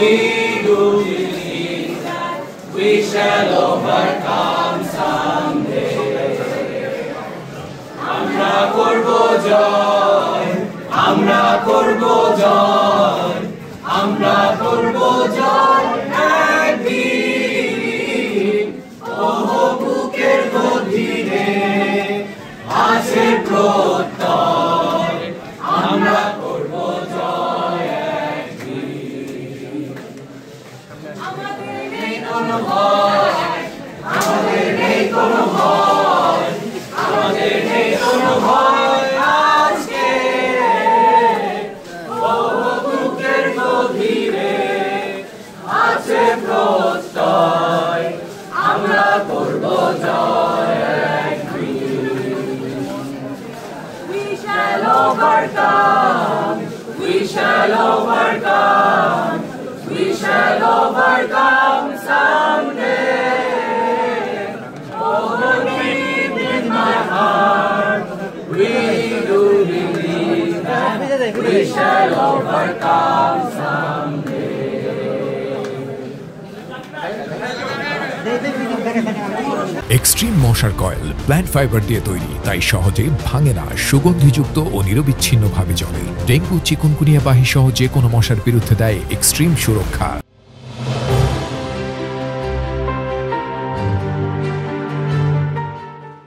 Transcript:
We do believe that we shall overcome someday. আমরা করব জয়, আমরা করব জয়, আমরা করব জয় একদিন। ওহ বুকের গভীরে আছে প্রত্যয়, আমরা করব জয় একদিন। আমাদের নেই কোনো ভয়, আমাদের নেই কোনো ভয়, আমাদের নেই কোনো ভয় আজকে। ওহ বুকের গভীরে আছে প্রত্যয়, আমরা করব জয় একদিন। We shall overcome, we shall overcome, we shall overcome someday. Oh, deep in my heart, we do believe that we shall overcome someday. Extreme মশার কয়েল প্ল্যান্ট ফাইবার দিয়ে তৈরি, তাই সহজে ভাঙে না, সুগন্ধিযুক্ত ও নিরবিচ্ছিন্নভাবে জ্বলে। ডেঙ্গু, চিকুনগুনিয়া বাহি সহ যে কোনো মশার বিরুদ্ধে দেয় এক্সট্রিম সুরক্ষা।